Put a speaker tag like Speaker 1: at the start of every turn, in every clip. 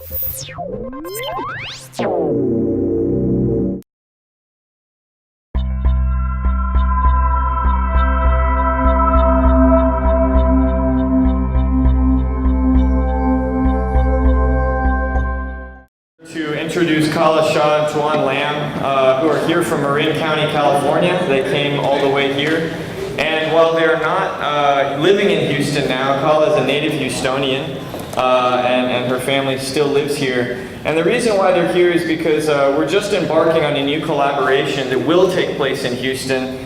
Speaker 1: To introduce Kala Shah and Tuan Lam, who are here from Marin County, California. They came all the way here. And while they're not living in Houston now, Kala is a native Houstonian, and her family still lives here. And the reason why they're here is because we're just embarking on a new collaboration that will take place in Houston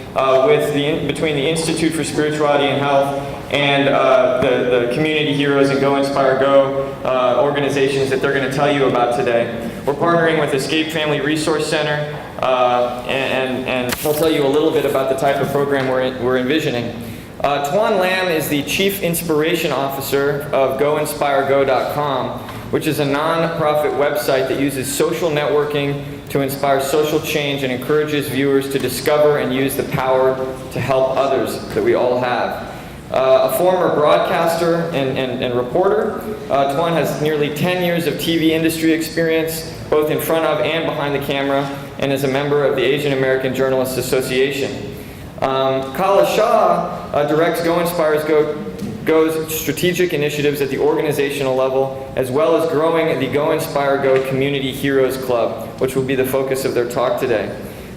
Speaker 1: between the Institute for Spirituality and Health and the Community Heroes and GoInspireGo organizations that they're going to tell you about today. We're partnering with Escape Family Resource Center, and they'll tell you a little bit about the type of program we're envisioning. Tuan Lam is the Chief Inspiration Officer of GoInspireGo.com, which is a non-profit website that uses social networking to inspire social change and encourages viewers to discover and use the power to help others that we all have. A former broadcaster and reporter, Tuan has nearly 10 years of TV industry experience, both in front of and behind the camera, and is a member of the Asian American Journalists Association. Kala Shah directs GoInspireGo's strategic initiatives at the organizational level, as well as growing the GoInspireGo Community Heroes Club, which will be the focus of their talk today.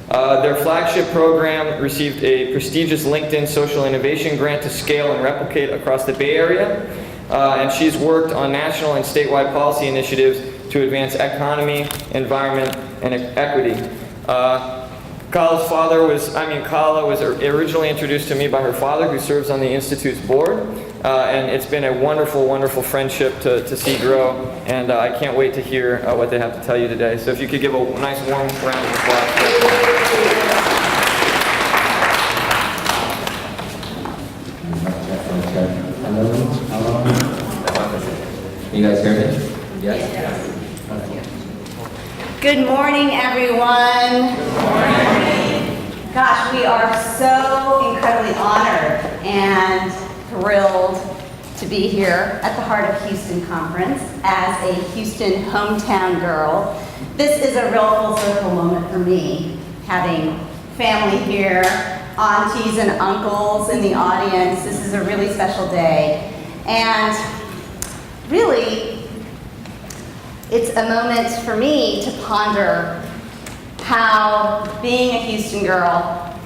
Speaker 1: Their flagship program received a prestigious LinkedIn Social Innovation Grant to scale and replicate across the Bay Area, and she's worked on national and statewide policy initiatives to advance economy, environment, and equity. Kala was originally introduced to me by her father, who serves on the Institute's board, and it's been a wonderful, wonderful friendship to see grow, and I can't wait to hear what they have to tell you today. So if you could give a nice warm round of applause.
Speaker 2: Can you guys hear me? Yes?
Speaker 3: Good morning, everyone. Good morning. Gosh, we are so incredibly honored and thrilled to be here at the Heart of Houston Conference as a Houston hometown girl. This is a real full circle moment for me, having family here, aunties and uncles in the audience. This is a really special day. And really, it's a moment for me to ponder how being a Houston girl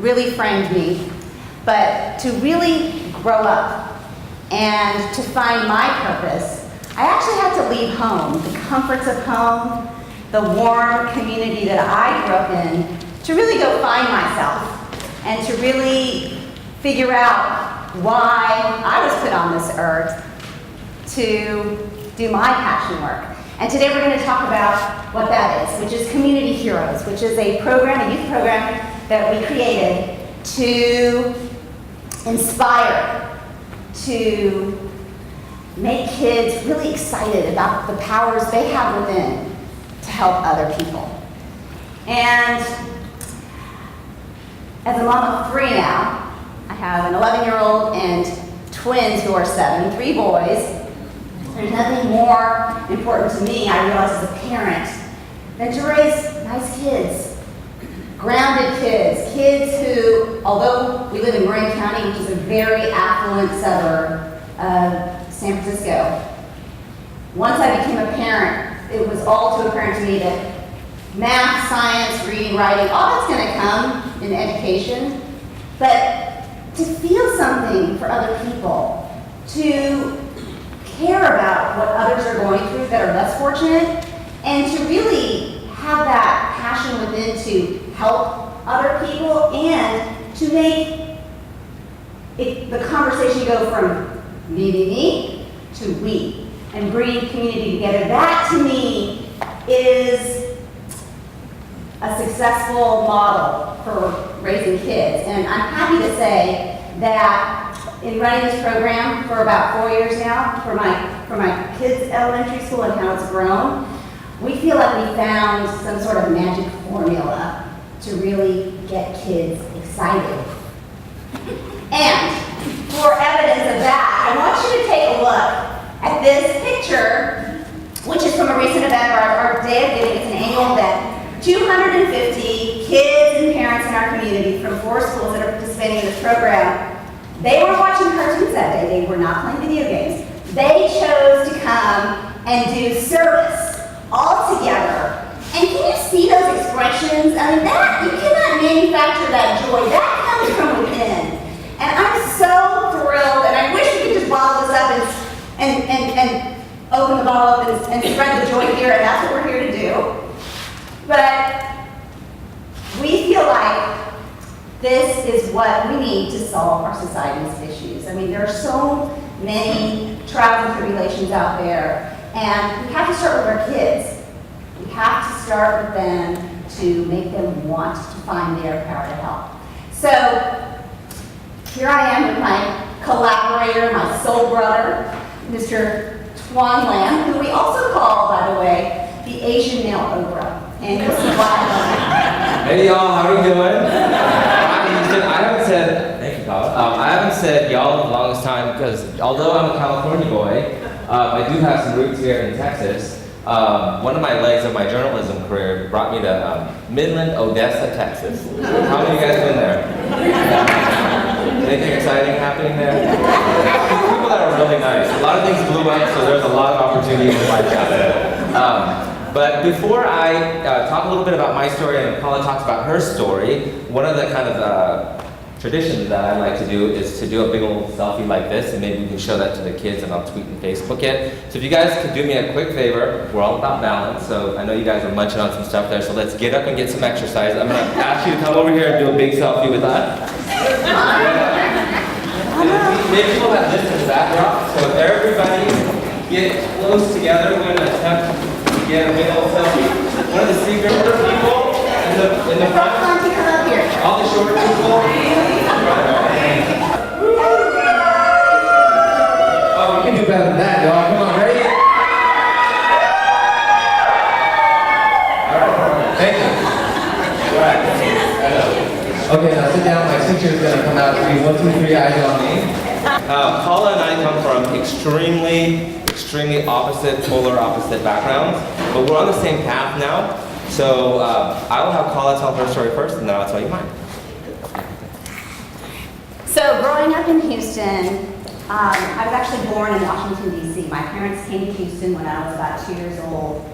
Speaker 3: really framed me, but to really grow up and to find my purpose, I actually had to leave home, the comforts of home, the warm community that I grew up in, to really go find myself and to really figure out why I was put on this earth to do my passion work. And today we're going to talk about what that is, which is Community Heroes, which is a program, a youth program that we created to inspire, to make kids really excited about the powers they have within to help other people. And as a mom of 3 now, I have an 11-year-old and twins who are 7, 3 boys. There's nothing more important to me, I realize as a parent, than to raise nice kids, grounded kids, kids who, although we live in Marin County, which is a very affluent suburb of San Francisco, once I became a parent, it was all too apparent to me that math, science, reading, writing, all that's going to come in education, but to feel something for other people, to care about what others are going through that are less fortunate, and to really have that passion within to help other people and to make the conversation go from me to we and bring community together. That to me is a successful model for raising kids. And I'm happy to say that in running this program for about 4 years now, for my kids' elementary school and how it's grown, we feel like we found some sort of magic formula to really get kids excited. And for evidence of that, I want you to take a look at this picture 250 kids and parents in our community from 4 schools that are participating in this program. They were watching cartoons that day. They were not playing video games. They chose to come and do service all together. And can you see those expressions? I mean, that, you cannot manufacture that joy. That comes from within. And I'm so thrilled, and I wish we could just bottle this up and open the bottle up and spread the joy here, and that's what we're here to do. But we feel like this is what we need to solve our society's issues. I mean, there are so many trials and tribulations out there, and we have to start with our kids. We have to start with them to make them want to find their power to help. So here I am with my collaborator, my soul brother, Mr. Tuan Lam, who we also call, by the way, the Asian male Oprah. And this is why.
Speaker 2: Hey y'all, how are you doing? I haven't said, thank you, Colin. I haven't said y'all in the longest time because although I'm a California boy, I do have some roots here in Texas. One of my legs of my journalism career brought me to Midland, Odessa, Texas. How many of you guys been there? Anything exciting happening there? People that are really nice. A lot of things blew up, so there's a lot of opportunity in my job. But before I talk a little bit about my story and Paula talks about her story, one of the kind of traditions that I like to do is to do a big old selfie like this, and maybe we can show that to the kids and I'll tweet and Facebook it. So if you guys could do me a quick favor, we're all about balance, so I know you guys are munching on some stuff there, so let's get up and get some exercise. I'm going to ask you to come over here and do a big selfie with us. Maybe we'll have this as a backdrop, so if everybody get close together, we're going to attempt to get a big old selfie. One of the secret people in the front. All the short people. Oh, we can do better than that, y'all. Come on, ready? Alright, thank you. Alright. Okay, now sit down. My teacher is going to come out to me. 1, 2, 3, eyes on me. Paula and I come from extremely opposite, polar opposite backgrounds, but we're on the same path now. So I will have Paula tell her story first, and then I'll tell you mine.
Speaker 3: So growing up in Houston, I was actually born in Washington, D.C. My parents came to Houston when I was about 2 years old.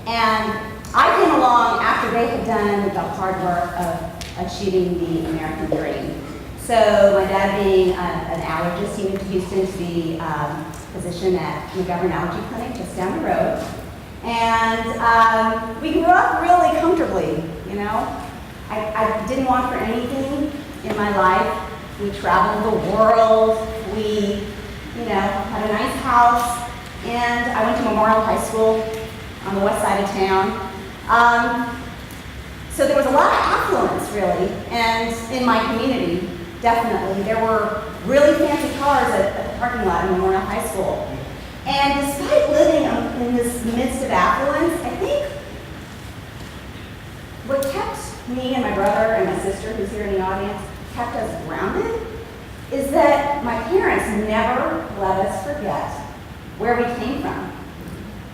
Speaker 3: And I came along after they had done the hard work of achieving the American dream. So my dad being an allergist, he moved to Houston to be a physician at McGovern Allergy Clinic just down the road. And we grew up really comfortably, you know. I didn't want for anything in my life. We traveled the world. We, you know, had a nice house. And I went to Memorial High School on the west side of town. So there was a lot of affluence, really. And in my community, definitely. There were really fancy cars at the parking lot in Memorial High School. And despite living in this midst of affluence, I think what kept me and my brother and my sister, who's here in the audience, kept us grounded, is that my parents never let us forget where we came from.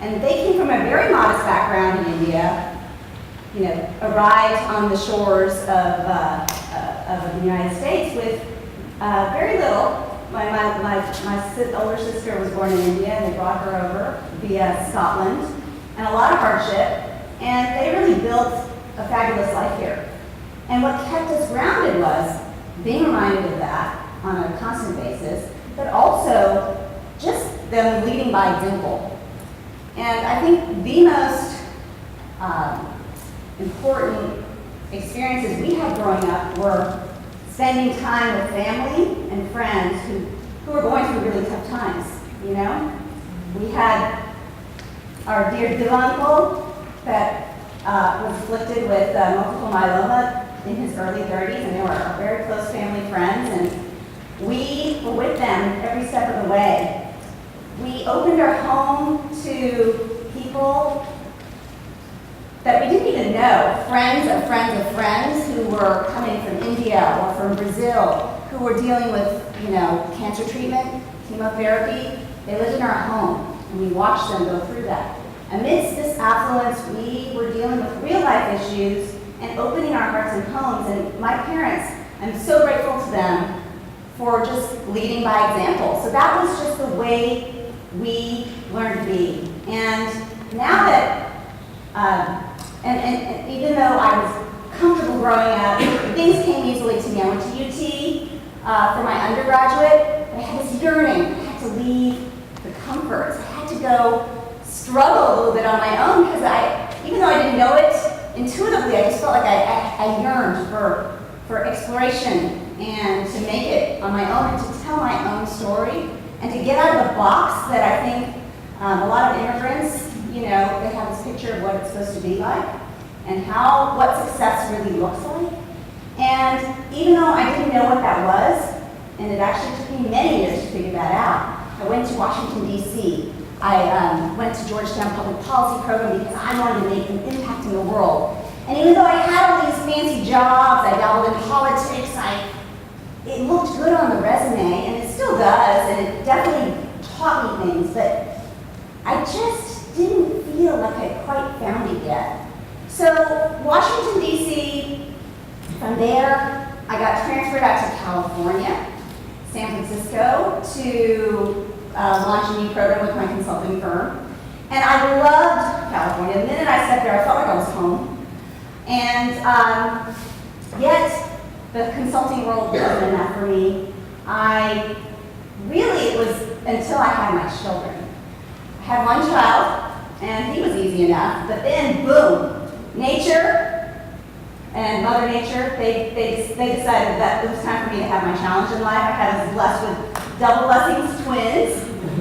Speaker 3: And they came from a very modest background in India, you know, arrived on the shores of the United States with very little. My older sister was born in India, and they brought her over via Scotland, and a lot of hardship, and they really built a fabulous life here. And what kept us grounded was being reminded of that on a constant basis, but also just them leading by example. And I think the most important experiences we had growing up were spending time with family and friends who were going through really tough times, you know? We had our dear div uncle that was afflicted with multiple myeloma in his early 30s, and they were our very close family friends, and we were with them every step of the way. We opened our home to people that we didn't even know, friends of friends of friends who were coming from India or from Brazil, who were dealing with, you know, cancer treatment, chemotherapy. They lived in our home, and we watched them go through that. Amidst this affluence, we were dealing with real life issues and opening our hearts and homes. And my parents, I'm so grateful to them for just leading by example. So that was just the way we learned to be. And now that, and even though I was comfortable growing up, things came easily to me. I went to UT for my undergraduate, but I had this yearning. I had to leave the comforts. I had to go struggle a little bit on my own because even though I didn't know it intuitively, I just felt like I yearned for exploration and to make it on my own and to tell my own story and to get out of the box that I think a lot of immigrants, they have this picture of what it's supposed to be like and what success really looks like. And even though I didn't know what that was, and it actually took me many years to figure that out, I went to Washington, D.C. I went to Georgetown Public Policy Program because I wanted to make an impact in the world. And even though I had all these fancy jobs, I dabbled in politics, it looked good on the resume, and it still does, and it definitely taught me things, but I just didn't feel like I quite found it yet. So Washington, D.C., from there, I got transferred out to California, San Francisco, to launch a new program with my consulting firm. And I loved California. The minute I sat there, I felt like I was home. And yet, the consulting world wasn't enough for me. It was until I had my children. I had one child, and he was easy enough, but then, boom, nature and Mother Nature, they decided that it was time for me to have my challenge in life. I was blessed with double blessings, twins,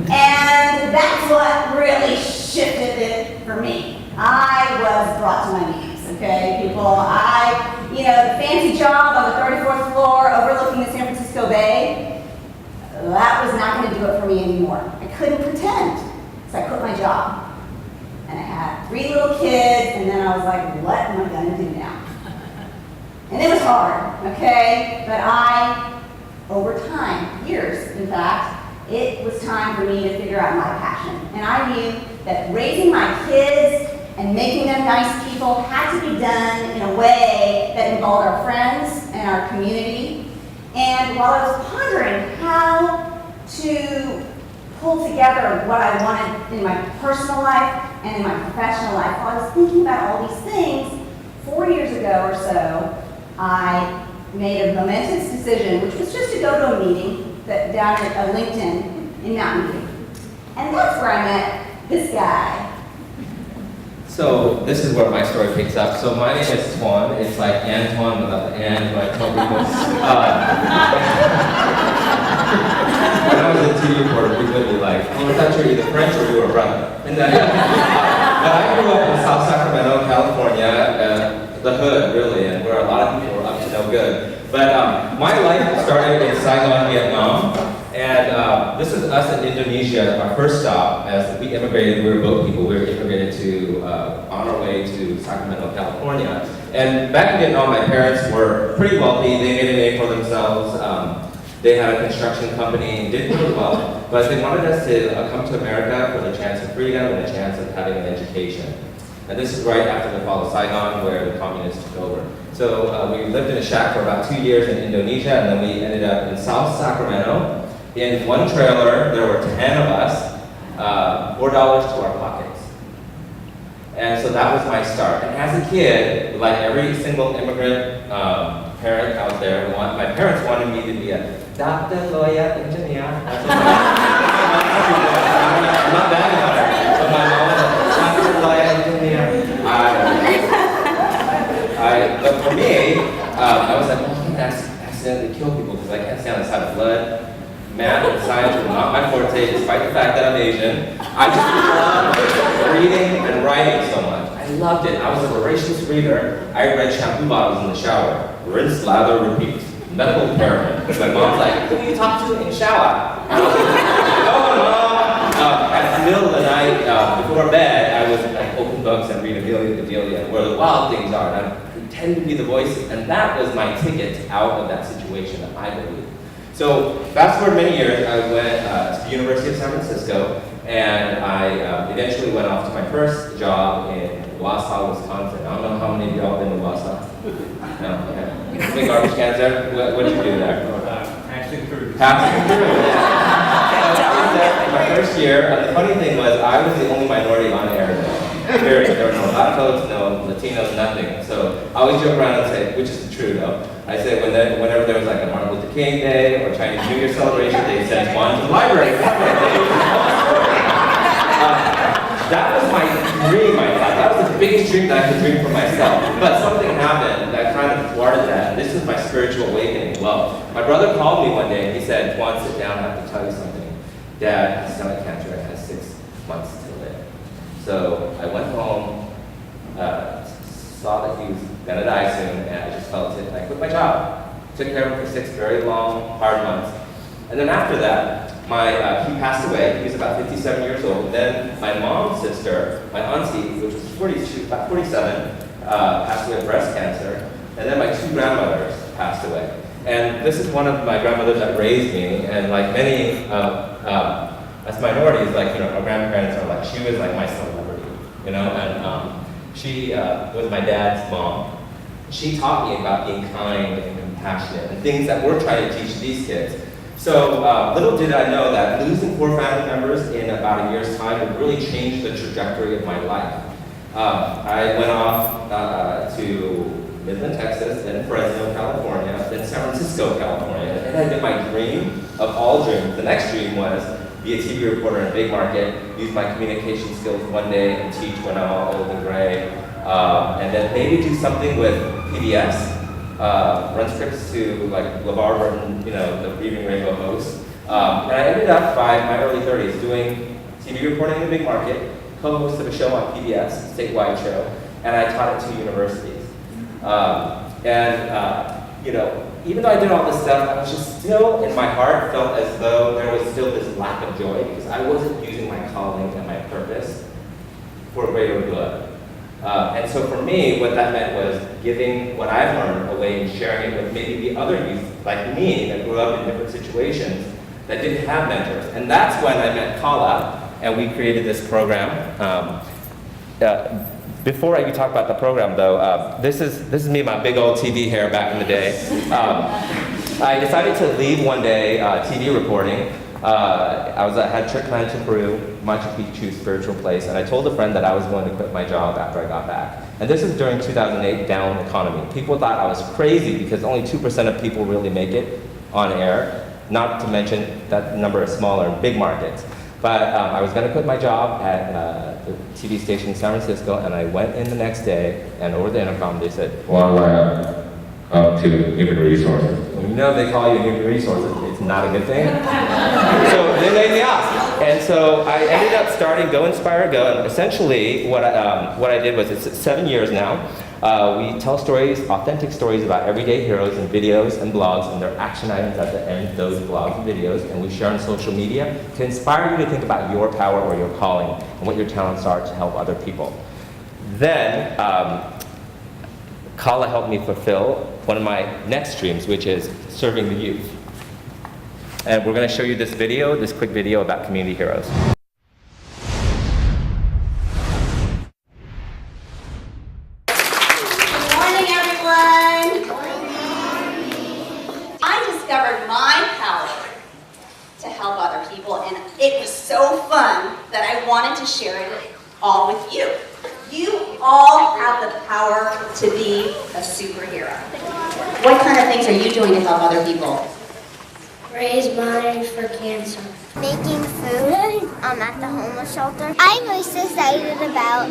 Speaker 3: and that's what really shifted it for me. I was brought to my knees, okay, people. The fancy job on the 34th floor overlooking the San Francisco Bay, that was not going to do it for me anymore. I couldn't pretend, so I quit my job. And I had 3 little kids, and then I was like, what am I going to do now? And it was hard, okay? But over time, years in fact, it was time for me to figure out my passion. And I knew that raising my kids and making them nice people had to be done in a way that involved our friends and our community. And while I was pondering how to pull together what I wanted in my personal life and in my professional life, while I was thinking about all these things, 4 years ago or so, I made a momentous decision, which was just to go to a meeting down at LinkedIn in Mountain View. And that's where I met this guy.
Speaker 2: So this is where my story picks up. So my name is Tuan. It's like Antoine without the N, but I tell people. When I was a TV reporter, people would be like, oh, I thought you were either French or you were brother. And then, but I grew up in South Sacramento, California, the hood really, and where a lot of people were up to no good. But my life started in Saigon, Vietnam, and this is us in Indonesia, our first stop. As we immigrated, we were boat people. We were immigrated on our way to Sacramento, California. And back in Vietnam, my parents were pretty wealthy. They made a name for themselves. They had a construction company, did really well, but they wanted us to come to America for the chance of freedom and a chance of having an education. And this is right after the fall of Saigon, where the communists took over. So we lived in a shack for about 2 years in Indonesia, and then we ended up in South Sacramento. In one trailer, there were 10 of us, $4 to our pockets. And so that was my start. And as a kid, like every single immigrant parent out there, my parents wanted me to be a doctor, lawyer, engineer. That's what I'm not bad about it. But my mom was a doctor, lawyer, engineer. But for me, I was like, oh, I'm going to accidentally kill people because I can't stand the sight of blood. Math and science were not my forte, despite the fact that I'm Asian. I just loved reading and writing so much. I loved it. I was a voracious reader. I read shampoo bottles in the shower. Rinse, lather, repeat. Medical impairment. My mom's like, who do you talk to in the shower? And I was like, oh, Mom. At the middle of the night, before bed, I would open books and read Adelia, where the wild things are. And I pretend to be the voices. And that was my ticket out of that situation, I believe. So fast forward many years, I went to the University of San Francisco, And I eventually went off to my first job in Wausau, Wisconsin. I don't know how many of y'all been to Wausau? No? Okay. Big garbage cans there? What did you do there?
Speaker 4: Passing through.
Speaker 2: Passing through. I was there for my first year, and the funny thing was I was the only minority on air there. Period. There were no Latinos, no Latinos, nothing. So I always joke around and say, which is true though, I say whenever there was like a Martin Luther King Day or Chinese New Year celebration, they sent one to the library. That was my dream, I thought. That was the biggest dream that I could dream for myself. But something happened that kind of thwarted that. This is my spiritual awakening. Well, my brother called me one day and he said, "Juan, sit down, I have to tell you something. Dad has stomach cancer and has 6 months to live." So I went home, saw that he was gonna die soon, and I just felt it, and I quit my job. Took care of him for 6 very long, hard months. And then after that, he passed away. He was about 57 years old. Then my mom's sister, my auntie, which was 42, about 47, passed away of breast cancer. And then my 2 grandmothers passed away. And this is one of my grandmothers that raised me. And like many as minorities, like, you know, our grandparents are like, she was like my celebrity, you know. And she was my dad's mom. She taught me about being kind and compassionate and things that we're trying to teach these kids. So little did I know that losing 4 family members in about a year's time would really change the trajectory of my life. I went off to Midland, Texas, then Fresno, California, then San Francisco, California. And it had been my dream of all dreams. The next dream was be a TV reporter in a big market, use my communication skills one day and teach when I'm all old and gray, and then maybe do something with PBS. Run scripts to like LeVar Burton, you know, the Breathing Rainbow host. And I ended up by my early 30s doing TV reporting in a big market, co-host of a show on PBS, a statewide show, and I taught at 2 universities. You know, even though I did all this stuff, I was just still, in my heart, felt as though there was still this lack of joy because I wasn't using my calling and my purpose for greater good. And so for me, what that meant was giving what I've learned away and sharing it with maybe the other youth like me that grew up in different situations that didn't have mentors. And that's when I met Kala, and we created this program. Before I talk about the program, though, this is me, my big old TV hair back in the day. I decided to leave one day TV reporting. I had a trip planned to Peru, Machu Picchu spiritual place, and I told a friend that I was going to quit my job after I got back. And this is during 2008 down economy. People thought I was crazy because only 2% of people really make it on air, not to mention that number is smaller in big markets. But I was going to quit my job at the TV station in San Francisco, and I went in the next day, and over the intercom they said, "Well, to human resources." Well, you know they call you human resources, it's not a good thing. So they laid me off. And so I ended up starting GoInspireGo, and essentially what I did was, it's 7 years now. We tell stories, authentic stories about everyday heroes in videos and blogs, and there are action items at the end of those blogs and videos, and we share on social media to inspire you to think about your power or your calling and what your talents are to help other people. Then, Kala helped me fulfill one of my next dreams, which is serving the youth. And we're going to show you this video, this quick video about community heroes.
Speaker 3: Good morning, everyone. I discovered my power to help other people, and it was so fun that I wanted to share it all with you. You all have the power to be a superhero. What kind of things are you doing to help other people?
Speaker 5: Raise money for cancer.
Speaker 6: Making food at the homeless shelter. I'm most excited about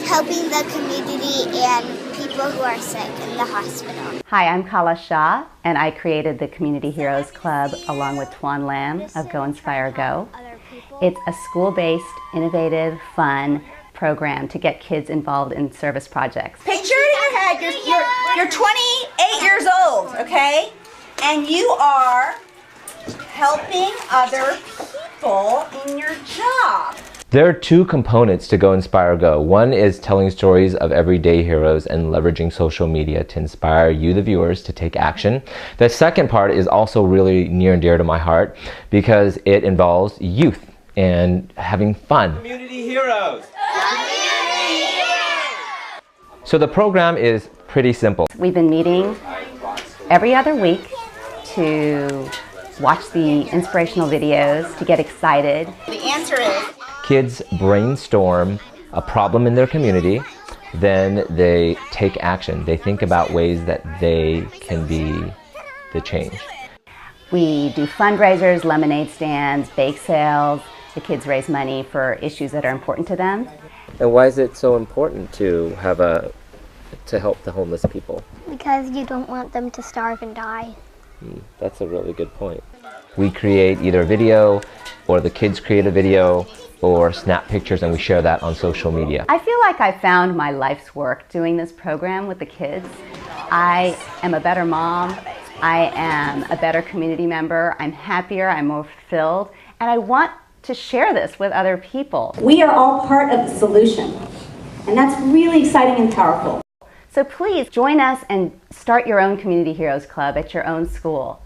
Speaker 6: helping the community and people who are sick in the hospital.
Speaker 7: Hi, I'm Kala Shah, and I created the Community Heroes Club along with Tuan Lam of GoInspireGo. It's a school-based, innovative, fun program to get kids involved in service projects.
Speaker 3: Picture in your head, you're 28 years old, okay? And you are helping other people in your job.
Speaker 2: There are 2 components to GoInspireGo. One is telling stories of everyday heroes and leveraging social media to inspire you, the viewers, to take action. The second part is also really near and dear to my heart because it involves youth. and having fun. Community heroes! Community heroes! So the program is pretty simple.
Speaker 7: We've been meeting every other week to watch the inspirational videos, to get excited.
Speaker 3: The answer is
Speaker 2: Kids brainstorm a problem in their community, then they take action. They think about ways that they can be the change.
Speaker 7: We do fundraisers, lemonade stands, bake sales. The kids raise money for issues that are important to them.
Speaker 2: And why is it so important to help the homeless people?
Speaker 6: Because you don't want them to starve and die.
Speaker 2: That's a really good point. We create either a video, or the kids create a video, or snap pictures, and we share that on social media.
Speaker 7: I feel like I found my life's work doing this program with the kids. I am a better mom. I am a better community member. I'm happier, I'm more fulfilled, and I want to share this with other people.
Speaker 4: We are all part of the solution, and that's really exciting and powerful.
Speaker 7: So please join us and start your own Community Heroes Club at your own school.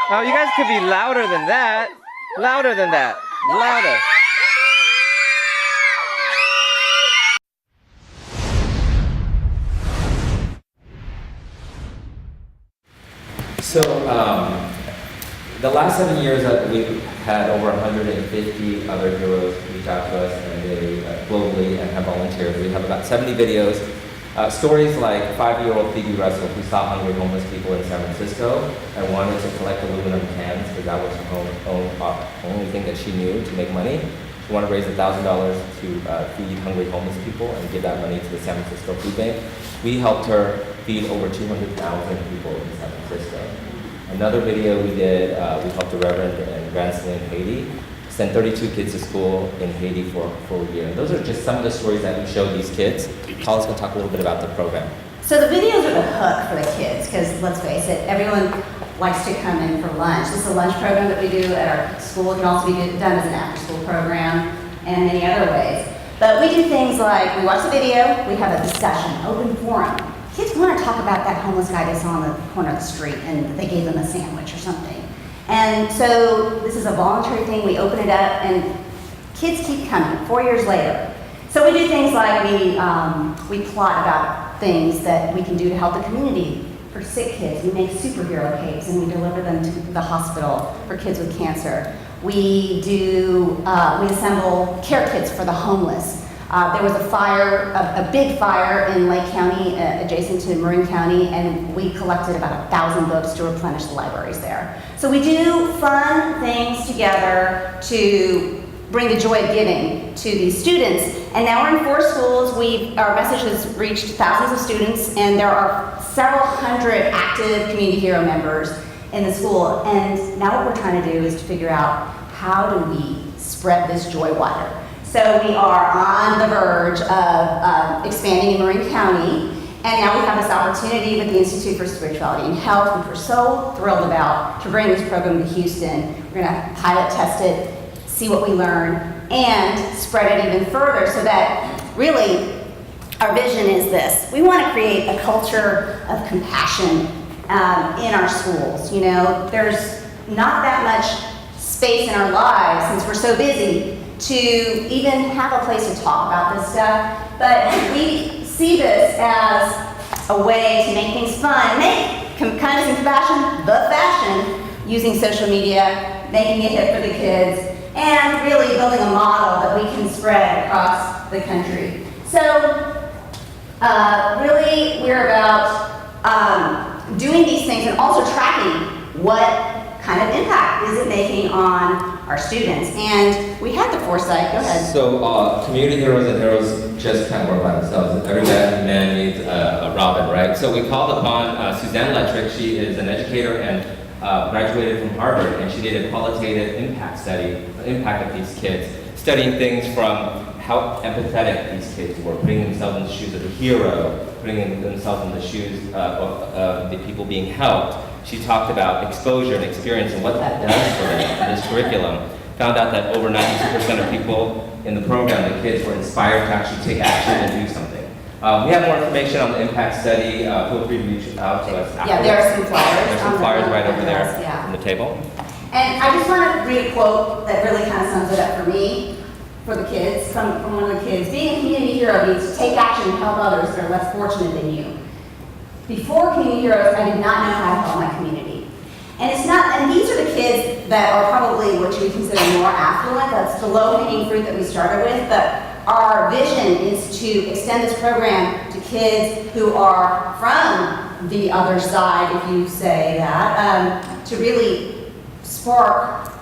Speaker 2: Oh, you guys could be louder than that. Louder than that. Louder. So, the last 7 years we've had over 150 other heroes reach out to us, and they globally, and have volunteered. We have about 70 videos. Stories like 5-year-old Phoebe Russell, who saw hungry homeless people in San Francisco and wanted to collect aluminum cans because that was the only thing that she knew to make money. She wanted to raise $1,000 to feed hungry homeless people and give that money to the San Francisco Food Bank. We helped her feed over 200,000 people in San Francisco. Another video we did, we helped a reverend and grandson in Haiti send 32 kids to school in Haiti for a full year. And those are just some of the stories that we showed these kids. Colin's going to talk a little bit about the program.
Speaker 3: So the videos are the hook for the kids, because let's face it, everyone likes to come in for lunch. This is a lunch program that we do at our school. It can also be done as an after-school program and many other ways. But we do things like, we watch the video, we have a discussion, open forum. Kids want to talk about that homeless guy they saw on the corner of the street and they gave them a sandwich or something. And so this is a voluntary thing. We open it up and kids keep coming 4 years later. So we do things like we plot about things that we can do to help the community. For sick kids, we make superhero cakes and we deliver them to the hospital for kids with cancer. We assemble care kits for the homeless. There was a big fire in Lake County, adjacent to Marin County, and we collected about 1,000 books to replenish the libraries there. So we do fun things together to bring the joy of giving to these students. And now we're in 4 schools. Our message has reached thousands of students, and there are several hundred active community hero members in the school. And now what we're trying to do is to figure out, how do we spread this joy wider? So we are on the verge of expanding in Marin County, and now we have this opportunity with the Institute for Spirituality and Health, which we're so thrilled about, to bring this program to Houston. We're going to pilot test it, see what we learn, and spread it even further, so that really our vision is this. We want to create a culture of compassion in our schools. You know, there's not that much space in our lives, since we're so busy, to even have a place to talk about this stuff, but we see this as a way to make things fun, make kindness and compassion the fashion, using social media, making it hit for the kids, and really building a model that we can spread across the country. So really we're about doing these things and also tracking what kind of impact is it making on our students. And we had the foresight, go ahead.
Speaker 2: So community heroes and heroes just can't work by themselves. Every man needs a Robin, right? So we called upon Suzanne Lettrick. She is an educator and graduated from Harvard, and she did a qualitative impact study, the impact of these kids, studying things from how empathetic these kids were, putting themselves in the shoes of the hero, putting themselves in the shoes of the people being helped. She talked about exposure and experience and what that does for them in this curriculum. found out that over 92% of people in the program, the kids, were inspired to actually take action and do something. We have more information on the impact study. Feel free to reach out to us afterwards.
Speaker 3: Yeah, there are some flyers.
Speaker 2: There's some flyers right over there
Speaker 3: Yeah.
Speaker 2: on the table.
Speaker 3: And I just want to read a quote that really kind of sums it up for me, for the kids, from one of the kids. Being a community hero means to take action and help others that are less fortunate than you. Before Community Heroes, I did not know how to help my community. And it's not, and these are the kids that are probably what you would consider more affluent. That's the low-hanging fruit that we started with. But our vision is to extend this program to kids who are from the other side, if you say that, to really spark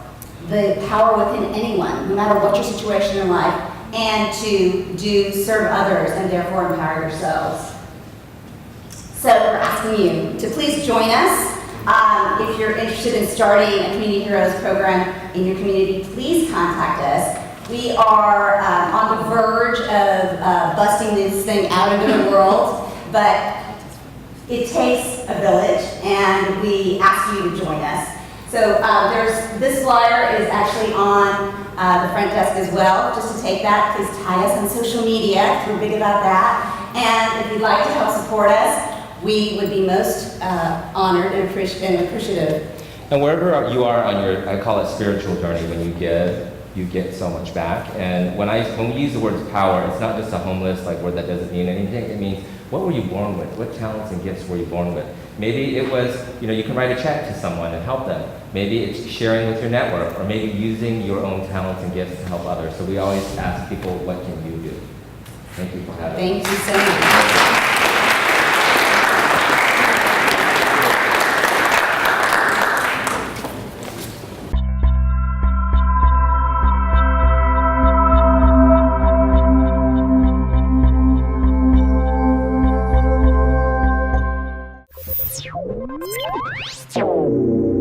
Speaker 3: the power within anyone, no matter what your situation in life, and to serve others and therefore empower yourselves. So we're asking you to please join us. If you're interested in starting a Community Heroes program in your community, please contact us. We are on the verge of busting this thing out into the world, but it takes a village, and we ask you to join us. So this flyer is actually on the front desk as well. Just to take that, please tag us on social media. We're big about that. And if you'd like to help support us, we would be most honored and appreciative.
Speaker 2: And wherever you are on your, I call it spiritual journey, when you give, you get so much back. And when we use the word power, it's not just a homeless word that doesn't mean anything. It means, what were you born with? What talents and gifts were you born with? Maybe it was, you can write a check to someone and help them. Maybe it's sharing with your network, or maybe using your own talents and gifts to help others. So we always ask people, what can you do? Thank you for having us.
Speaker 3: Thank you so much.
Speaker 6: Thank you.